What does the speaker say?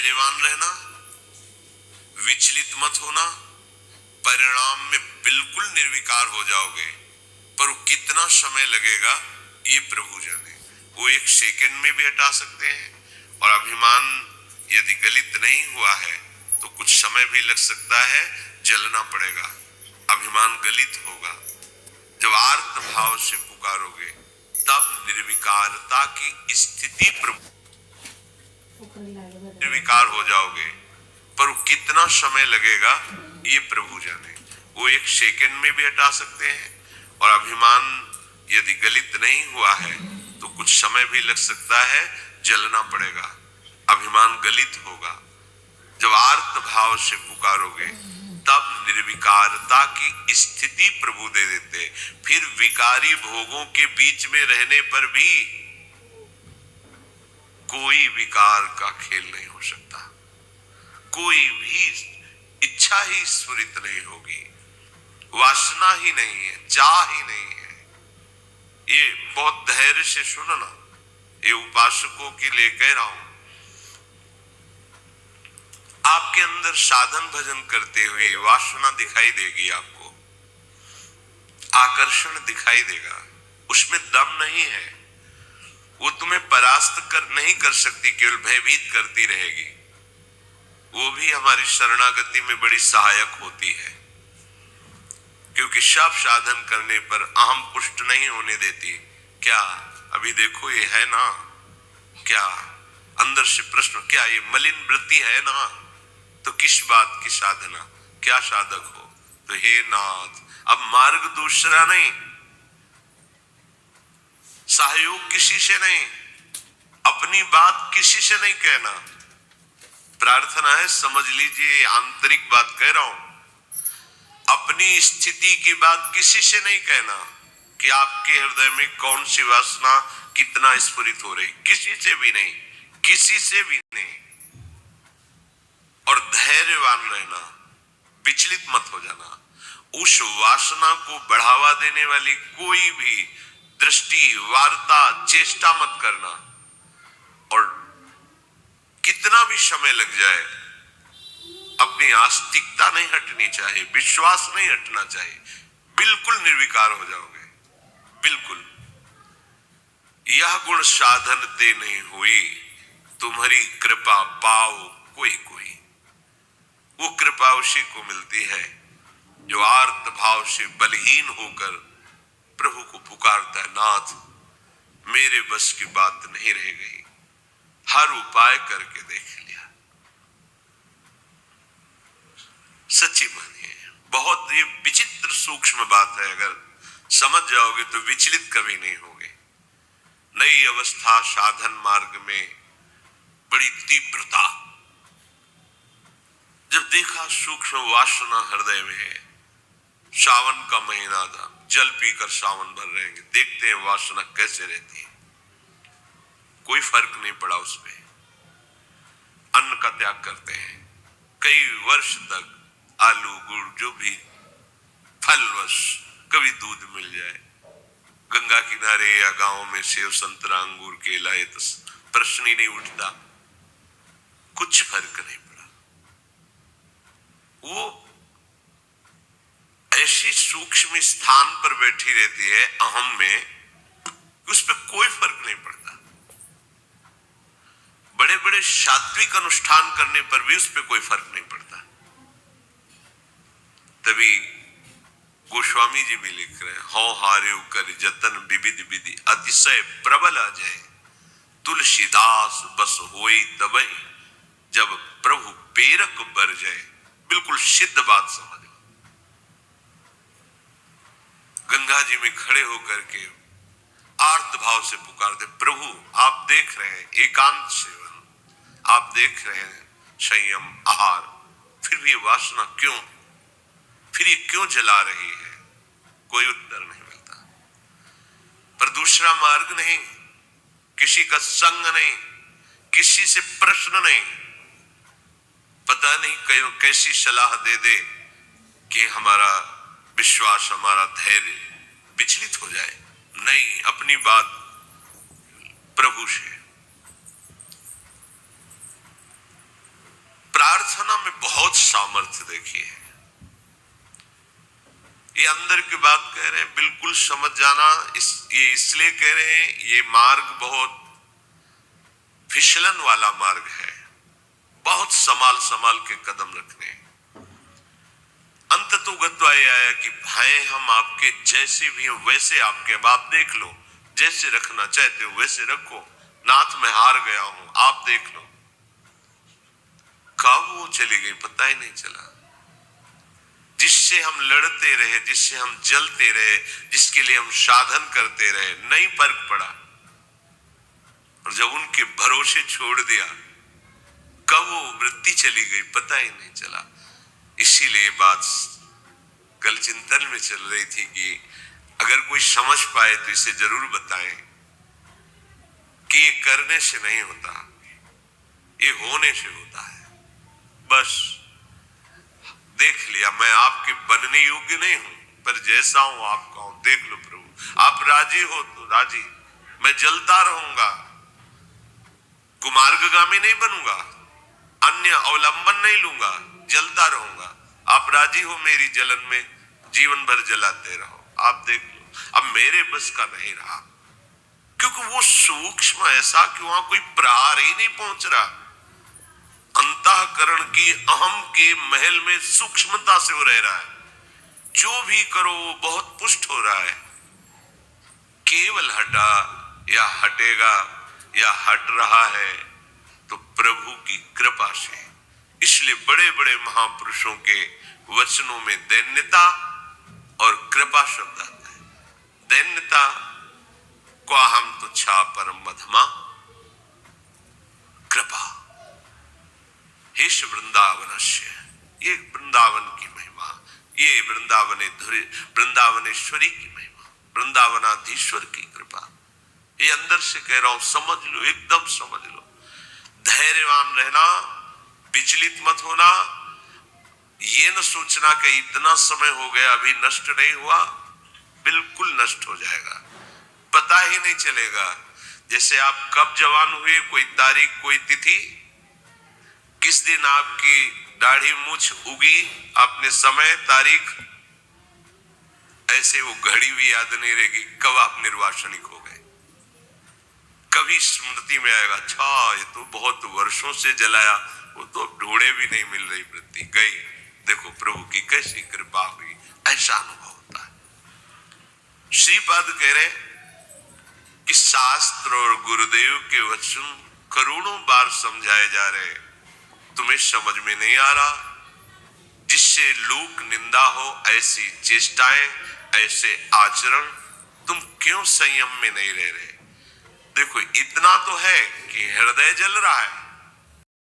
धैर्यवान रहना, विचलित मत होना, परिणाम में बिल्कुल निर्विकार हो जाओगे, पर वो कितना समय लगेगा ये प्रभु जाने। वो 1 सेकंड में भी हटा सकते हैं, और अभिमान यदि गलित नहीं हुआ है तो कुछ समय भी लग सकता है, जलना पड़ेगा। अभिमान गलित होगा, जब आर्त भाव से पुकारोगे तब निर्विकारता की स्थिति प्रभु, निर्विकार हो जाओगे, पर वो कितना समय लगेगा ये प्रभु जाने। वो 1 सेकंड में भी हटा सकते हैं, और अभिमान यदि गलित नहीं हुआ है तो कुछ समय भी लग सकता है, जलना पड़ेगा। अभिमान गलित होगा, जब आर्त भाव से पुकारोगे तब निर्विकारता की स्थिति प्रभु दे देते। फिर विकारी भोगों के बीच में रहने पर भी कोई विकार का खेल नहीं हो सकता, कोई भी इच्छा ही स्फुरित नहीं होगी, वासना ही नहीं है, चाह ही नहीं है। ये बहुत धैर्य से सुनो ना, ये उपासकों के लिए कह रहा हूं। आपके अंदर साधन भजन करते हुए वासना दिखाई देगी, आपको आकर्षण दिखाई देगा, उसमें दम नहीं है, वो तुम्हें परास्त नहीं कर सकती, केवल भयभीत करती रहेगी। वो भी हमारी शरणागति में बड़ी सहायक होती है, क्योंकि सब साधन करने पर अहम पुष्ट नहीं होने देती। क्या अभी देखो ये है ना, क्या अंदर से प्रश्न, क्या ये मलिन वृत्ति है ना, तो किस बात की साधना, क्या साधक हो। तो हे नाथ, अब मार्ग दूसरा नहीं, सहयोग किसी से नहीं, अपनी बात किसी से नहीं कहना। प्रार्थना है, समझ लीजिए आंतरिक बात कह रहा हूं, अपनी स्थिति की बात किसी से नहीं कहना कि आपके हृदय में कौन सी वासना कितना स्फुरित हो रही, किसी से भी नहीं, किसी से भी नहीं। और धैर्यवान रहना, विचलित मत हो जाना। उस वासना को बढ़ावा देने वाली कोई भी दृष्टि, वार्ता, चेष्टा मत करना, और कितना भी समय लग जाए अपनी आस्तिकता नहीं हटनी चाहिए, विश्वास नहीं हटना चाहिए, बिल्कुल निर्विकार हो जाओगे, बिल्कुल। यह गुण साधन ते नहीं हुई, तुम्हारी कृपा पाओ कोई कोई। वो कृपा उसी को मिलती है जो आर्त भाव से बलहीन होकर प्रभु को पुकारता है, नाथ मेरे बस की बात नहीं रह गई, हर उपाय करके देख लिया। सच्ची मानिए, बहुत ये विचित्र सूक्ष्म बात है, अगर समझ जाओगे तो विचलित कभी नहीं होगे। नई अवस्था साधन मार्ग में बड़ी तीव्रता, जब देखा सूक्ष्म वासना हृदय में है, सावन का महीना था, जल पीकर सावन भर रहेंगे, देखते हैं वासना कैसे रहती है। कोई फर्क नहीं पड़ा उसमें, अन्न का त्याग करते हैं, कई वर्ष तक आलू गुड़ जो भी फलवश, कभी दूध मिल जाए, गंगा किनारे या गांव में सेव संतरा अंगूर केला, ये तो प्रश्न ही नहीं उठता, कुछ फर्क नहीं पड़ा। वो ऐसी सूक्ष्म स्थान पर बैठी रहती है अहम में, उस पर कोई फर्क नहीं पड़ता। बड़े बड़े सात्विक अनुष्ठान करने पर भी उस पर कोई फर्क नहीं पड़ता। तभी गोस्वामी जी भी लिख रहे हैं, हौ हारे कर जतन विविध विधि अतिशय प्रबल आ जाए, तुलसीदास बस होई तबई, जब प्रभु पेरक बर जाए। बिल्कुल सिद्ध बात समझ लो। गंगा जी में खड़े होकर के आर्त भाव से पुकारते, प्रभु आप देख रहे हैं एकांत सेवन, आप देख रहे हैं संयम आहार, फिर भी वासना क्यों, फिर ये क्यों जला रही है। कोई उत्तर नहीं मिलता। पर दूसरा मार्ग नहीं, किसी का संग नहीं, किसी से प्रश्न नहीं, पता नहीं कैसी सलाह दे दे कि हमारा विश्वास, हमारा धैर्य विचलित हो जाए। नहीं, अपनी बात प्रभु से। प्रार्थना में बहुत सामर्थ्य देखिए। ये अंदर की बात कह रहे हैं, बिल्कुल समझ जाना। ये इसलिए कह रहे हैं, ये मार्ग बहुत फिसलन वाला मार्ग है, बहुत संभाल संभाल के कदम रखने। अंत तो गत्वा यह आया कि भाई हम आपके जैसे भी हो वैसे आपके, अब आप देख लो, जैसे रखना चाहते हो वैसे रखो, नाथ में हार गया हूं, आप देख लो। कब वो चली गई पता ही नहीं चला। जिससे हम लड़ते रहे, जिससे हम जलते रहे, जिसके लिए हम साधन करते रहे, नहीं फर्क पड़ा। और जब उनके भरोसे छोड़ दिया, कब वो वृत्ति चली गई पता ही नहीं चला। इसीलिए बात कल चिंतन में चल रही थी कि अगर कोई समझ पाए तो इसे जरूर बताएं कि ये करने से नहीं होता, ये होने से होता है। बस देख लिया, मैं आपके बनने योग्य नहीं हूं, पर जैसा हूं आपका हूं, देख लो प्रभु, आप राजी हो तो राजी, मैं जलता रहूंगा, कुमार्गगामी नहीं बनूंगा, अन्य अवलंबन नहीं लूंगा, जलता रहूंगा। आप राजी हो मेरी जलन में, जीवन भर जलाते रहो, आप देख लो। अब मेरे बस का नहीं रहा, क्योंकि वो सूक्ष्म ऐसा कि वहां कोई प्रहार ही नहीं पहुंच रहा। अंतःकरण की अहम के महल में सूक्ष्मता से वो रह रहा है, जो भी करो वो बहुत पुष्ट हो रहा है। केवल हटा या हटेगा या हट रहा है तो प्रभु की कृपा से। इसलिए बड़े बड़े महापुरुषों के वचनों में दैन्यता और कृपा शब्द आता है। दैन्यता को हम तुच्छा परम मध्यमा, कृपा हेश वृंदावनस्य, ये वृंदावन की महिमा, ये वृंदावनेश्वरी की महिमा, वृंदावनाधीश्वर की कृपा। ये अंदर से कह रहा हूं, समझ लो, एकदम समझ लो। धैर्यवान रहना, विचलित मत होना, ये न सोचना कि इतना समय हो गया अभी नष्ट नहीं हुआ, बिल्कुल नष्ट हो जाएगा, पता ही नहीं चलेगा। जैसे आप कब जवान हुए, कोई तारीख, कोई तिथि, किस दिन आपकी दाढ़ी मूछ उगी, आपने समय, तारीख, ऐसे वो घड़ी भी याद नहीं रहेगी कब आप निर्वासनिक हो गए। कभी स्मृति में आएगा, अच्छा ये तो बहुत वर्षों से जलाया, वो तो ढूंढे भी नहीं मिल रही वृत्ति, गई। देखो प्रभु की कैसी कृपा हुई, ऐसा अनुभव होता है। श्रीपाद कह रहे कि शास्त्र और गुरुदेव के वचन करोड़ों बार समझाए जा रहे, तुम्हें समझ में नहीं आ रहा। जिससे लोक निंदा हो ऐसी चेष्टाएं, ऐसे आचरण, तुम क्यों संयम में नहीं रह रहे। देखो इतना तो है कि हृदय जल रहा है,